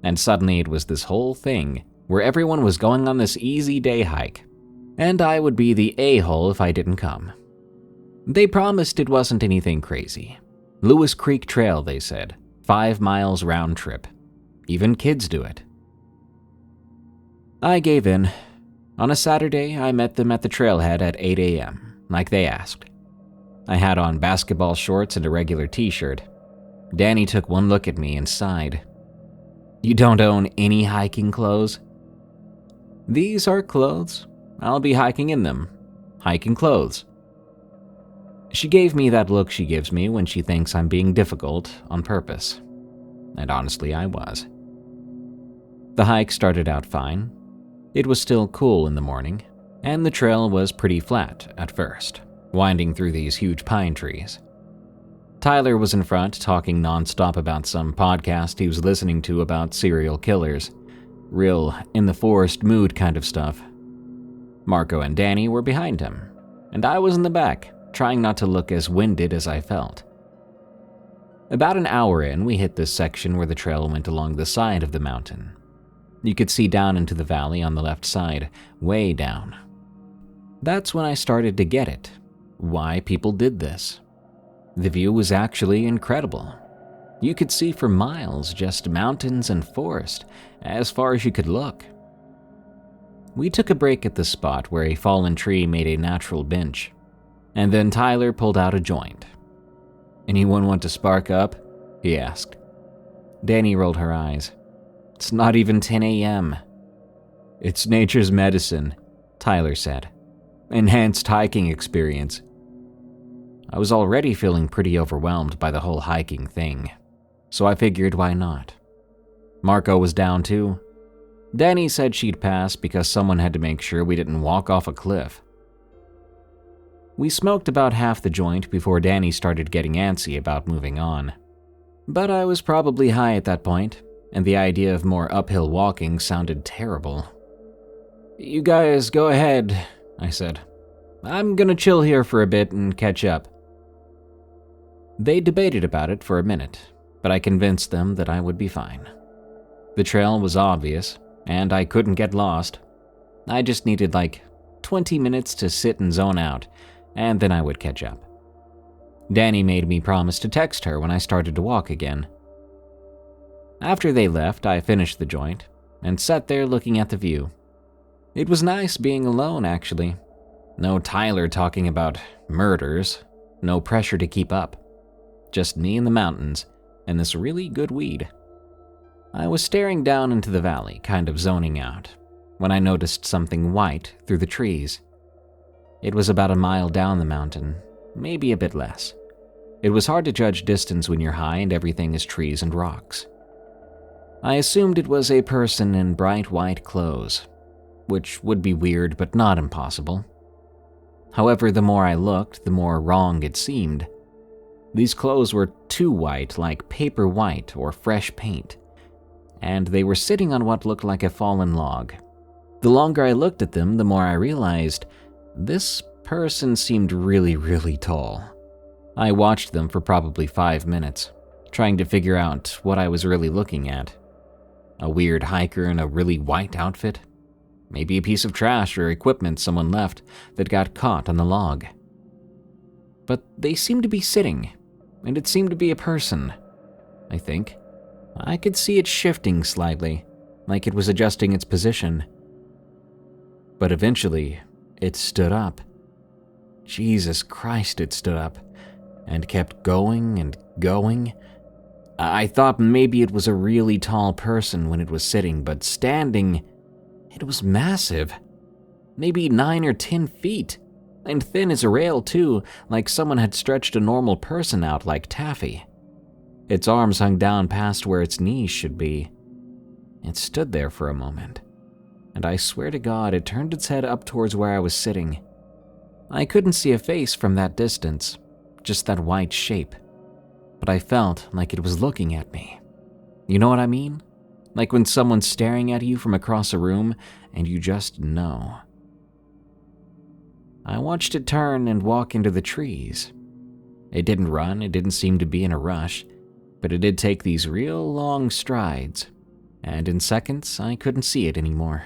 And suddenly it was this whole thing where everyone was going on this easy day hike, and I would be the a-hole if I didn't come. They promised it wasn't anything crazy. Lewis Creek Trail, they said, 5 miles round trip. Even kids do it. I gave in. On a Saturday, I met them at the trailhead at 8 a.m., like they asked. I had on basketball shorts and a regular t-shirt. Danny took one look at me and sighed. "You don't own any hiking clothes?" "These are clothes. I'll be hiking in them. Hiking clothes." She gave me that look she gives me when she thinks I'm being difficult on purpose. And honestly, I was. The hike started out fine. It was still cool in the morning, and the trail was pretty flat at first, winding through these huge pine trees. Tyler was in front talking nonstop about some podcast he was listening to about serial killers. Real in-the-forest mood kind of stuff. Marco and Danny were behind him, and I was in the back, trying not to look as winded as I felt. About an hour in, we hit this section where the trail went along the side of the mountain. You could see down into the valley on the left side, way down. That's when I started to get it, why people did this. The view was actually incredible. You could see for miles just mountains and forest, as far as you could look. We took a break at the spot where a fallen tree made a natural bench, and then Tyler pulled out a joint. "Anyone want to spark up?" he asked. Danny rolled her eyes. "It's not even 10 a.m. "It's nature's medicine," Tyler said. "Enhanced hiking experience." I was already feeling pretty overwhelmed by the whole hiking thing, so I figured why not. Marco was down too. Danny said she'd pass because someone had to make sure we didn't walk off a cliff. We smoked about half the joint before Danny started getting antsy about moving on. But I was probably high at that point, and the idea of more uphill walking sounded terrible. "You guys go ahead," I said. "I'm gonna chill here for a bit and catch up." They debated about it for a minute, but I convinced them that I would be fine. The trail was obvious, and I couldn't get lost. I just needed like 20 minutes to sit and zone out, and then I would catch up. Danny made me promise to text her when I started to walk again. After they left, I finished the joint and sat there looking at the view. It was nice being alone, actually. No Tyler talking about murders, no pressure to keep up. Just me in the mountains and this really good weed. I was staring down into the valley, kind of zoning out, when I noticed something white through the trees. It was about a mile down the mountain, maybe a bit less. It was hard to judge distance when you're high and everything is trees and rocks. I assumed it was a person in bright white clothes, which would be weird but not impossible. However, the more I looked, the more wrong it seemed. These clothes were too white, like paper white or fresh paint, and they were sitting on what looked like a fallen log. The longer I looked at them, the more I realized this person seemed really, really tall. I watched them for probably 5 minutes, trying to figure out what I was really looking at. A weird hiker in a really white outfit? Maybe a piece of trash or equipment someone left that got caught on the log. But they seemed to be sitting, and it seemed to be a person, I think. I could see it shifting slightly, like it was adjusting its position. But eventually, it stood up. Jesus Christ, it stood up and kept going and going. I thought maybe it was a really tall person when it was sitting, but standing, it was massive. Maybe 9 or 10 feet. And thin as a rail, too, like someone had stretched a normal person out like taffy. Its arms hung down past where its knees should be. It stood there for a moment, and I swear to God it turned its head up towards where I was sitting. I couldn't see a face from that distance, just that white shape, but I felt like it was looking at me. You know what I mean? Like when someone's staring at you from across a room and you just know. I watched it turn and walk into the trees. It didn't run, it didn't seem to be in a rush, but it did take these real long strides, and in seconds I couldn't see it anymore.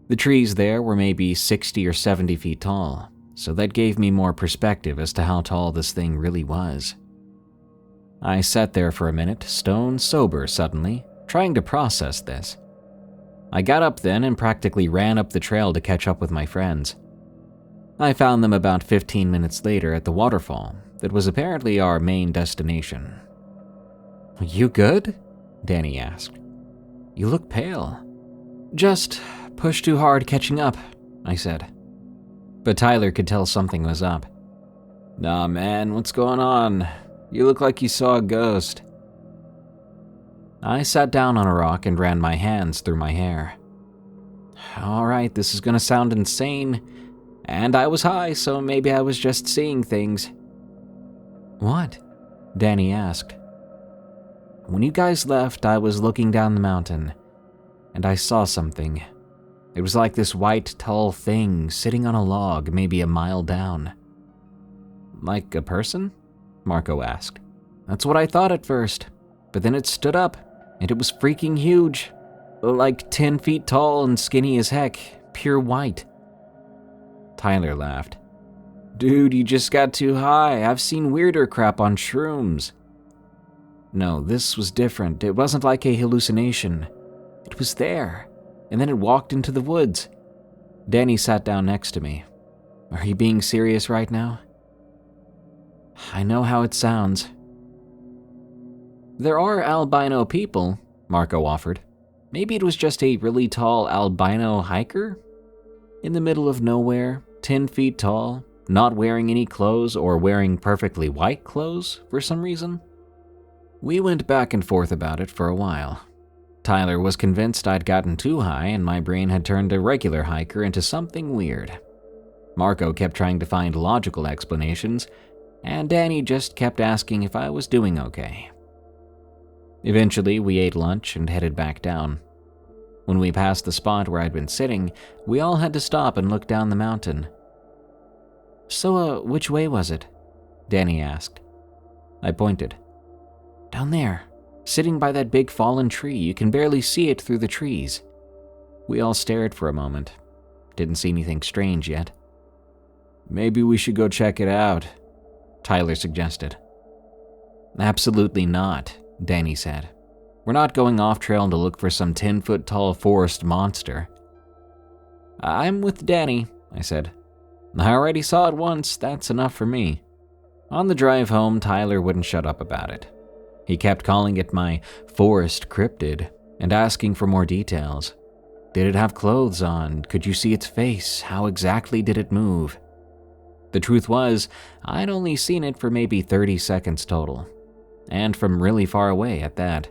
The trees there were maybe 60 or 70 feet tall, so that gave me more perspective as to how tall this thing really was. I sat there for a minute, stone sober suddenly, trying to process this. I got up then and practically ran up the trail to catch up with my friends. I found them about 15 minutes later at the waterfall that was apparently our main destination. "You good?" Danny asked. "You look pale." "Just pushed too hard catching up," I said. But Tyler could tell something was up. "Nah, man, what's going on? You look like you saw a ghost." I sat down on a rock and ran my hands through my hair. All right, this is gonna sound insane, and I was high, so maybe I was just seeing things. "What?" Danny asked. "When you guys left, I was looking down the mountain, and I saw something. It was like this white, tall thing sitting on a log maybe a mile down." "Like a person?" Marco asked. "That's what I thought at first, but then it stood up, and it was freaking huge. Like 10 feet tall and skinny as heck, pure white." Tyler laughed. "Dude, you just got too high. I've seen weirder crap on shrooms." "No, this was different. It wasn't like a hallucination. It was there, and then it walked into the woods." Danny sat down next to me. "Are you being serious right now?" "I know how it sounds." "There are albino people," Marco offered. "Maybe it was just a really tall albino hiker? In the middle of nowhere, 10 feet tall, not wearing any clothes or wearing perfectly white clothes for some reason." We went back and forth about it for a while. Tyler was convinced I'd gotten too high and my brain had turned a regular hiker into something weird. Marco kept trying to find logical explanations, and Danny just kept asking if I was doing okay. Eventually, we ate lunch and headed back down. When we passed the spot where I'd been sitting, we all had to stop and look down the mountain. "So, which way was it?" Danny asked. I pointed. "Down there, sitting by that big fallen tree. You can barely see it through the trees." We all stared for a moment. Didn't see anything strange yet. "Maybe we should go check it out," Tyler suggested. "Absolutely not," Danny said. "We're not going off trail to look for some 10-foot tall forest monster." "I'm with Danny," I said. "I already saw it once, that's enough for me." On the drive home, Tyler wouldn't shut up about it. He kept calling it my forest cryptid and asking for more details. Did it have clothes on? Could you see its face? How exactly did it move? The truth was, I'd only seen it for maybe 30 seconds total, and from really far away at that.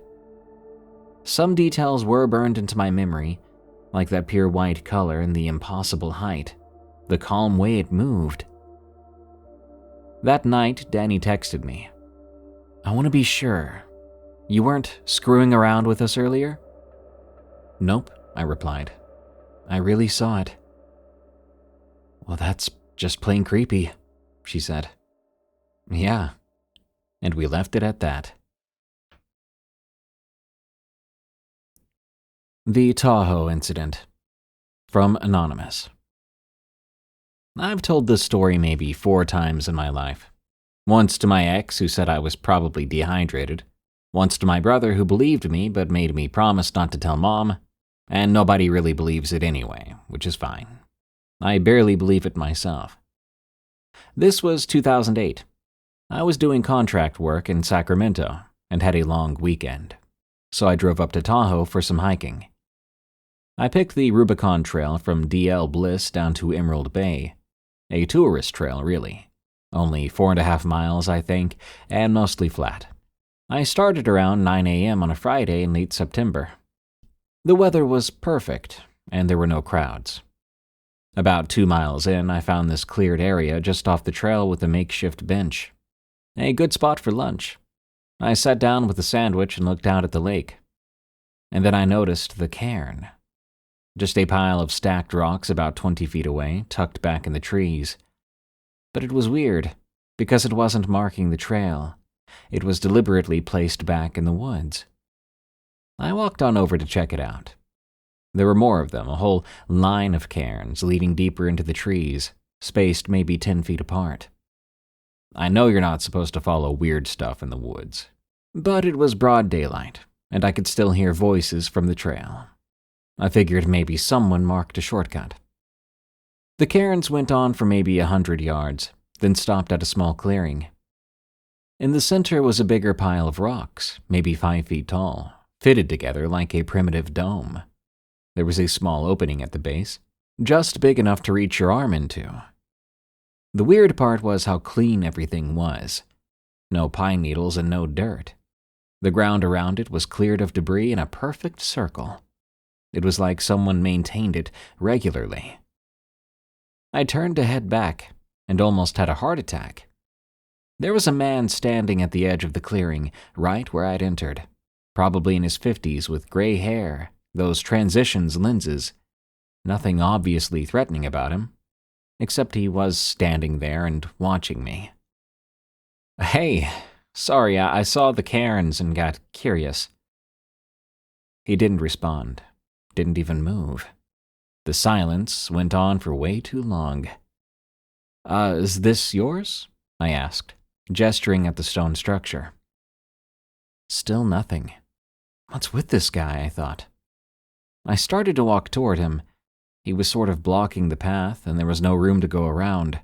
Some details were burned into my memory, like that pure white color and the impossible height, the calm way it moved. That night, Danny texted me. "I want to be sure. You weren't screwing around with us earlier?" "Nope," I replied. "I really saw it." "Well, that's just plain creepy," she said. "Yeah." And we left it at that. The Tahoe Incident. From Anonymous. I've told this story maybe 4 times in my life. Once to my ex, who said I was probably dehydrated. Once to my brother, who believed me but made me promise not to tell Mom. And nobody really believes it anyway, which is fine. I barely believe it myself. This was 2008. I was doing contract work in Sacramento and had a long weekend, so I drove up to Tahoe for some hiking. I picked the Rubicon Trail from DL Bliss down to Emerald Bay, a tourist trail really, only 4.5 miles I think, and mostly flat. I started around 9 a.m. on a Friday in late September. The weather was perfect, and there were no crowds. About 2 miles in, I found this cleared area just off the trail with a makeshift bench. A good spot for lunch. I sat down with a sandwich and looked out at the lake. And then I noticed the cairn. Just a pile of stacked rocks about 20 feet away, tucked back in the trees. But it was weird, because it wasn't marking the trail. It was deliberately placed back in the woods. I walked on over to check it out. There were more of them, a whole line of cairns leading deeper into the trees, spaced maybe 10 feet apart. I know you're not supposed to follow weird stuff in the woods, but it was broad daylight, and I could still hear voices from the trail. I figured maybe someone marked a shortcut. The cairns went on for maybe 100 yards, then stopped at a small clearing. In the center was a bigger pile of rocks, maybe 5 feet tall, fitted together like a primitive dome. There was a small opening at the base, just big enough to reach your arm into. The weird part was how clean everything was. No pine needles and no dirt. The ground around it was cleared of debris in a perfect circle. It was like someone maintained it regularly. I turned to head back and almost had a heart attack. There was a man standing at the edge of the clearing, right where I'd entered, probably in his 50s with gray hair, those transitions lenses. Nothing obviously threatening about him, except he was standing there and watching me. "Hey, sorry, I saw the cairns and got curious." He didn't respond, didn't even move. The silence went on for way too long. Is this yours?" I asked, gesturing at the stone structure. Still nothing. What's with this guy, I thought. I started to walk toward him. He was sort of blocking the path, and there was no room to go around.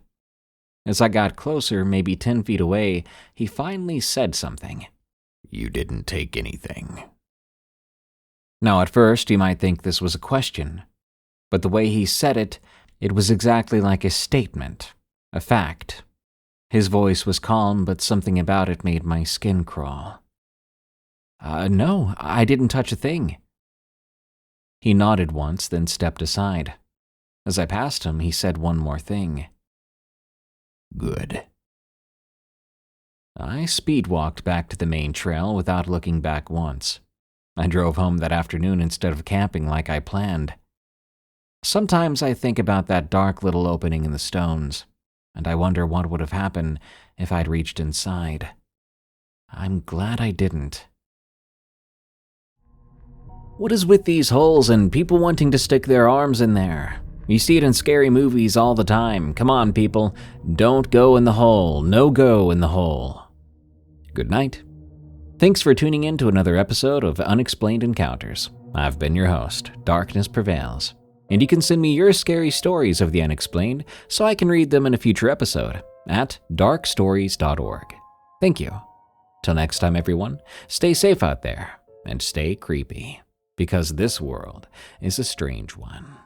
As I got closer, maybe 10 feet away, he finally said something. "You didn't take anything." Now, at first, you might think this was a question, but the way he said it, it was exactly like a statement, a fact. His voice was calm, but something about it made my skin crawl. No, I didn't touch a thing." He nodded once, then stepped aside. As I passed him, he said one more thing. "Good." I speed-walked back to the main trail without looking back once. I drove home that afternoon instead of camping like I planned. Sometimes I think about that dark little opening in the stones, and I wonder what would have happened if I'd reached inside. I'm glad I didn't. What is with these holes and people wanting to stick their arms in there? You see it in scary movies all the time. Come on, people. Don't go in the hole. No go in the hole. Good night. Thanks for tuning in to another episode of Unexplained Encounters. I've been your host, Darkness Prevails. And you can send me your scary stories of the unexplained so I can read them in a future episode at darkstories.org. Thank you. Till next time, everyone, stay safe out there and stay creepy, because this world is a strange one.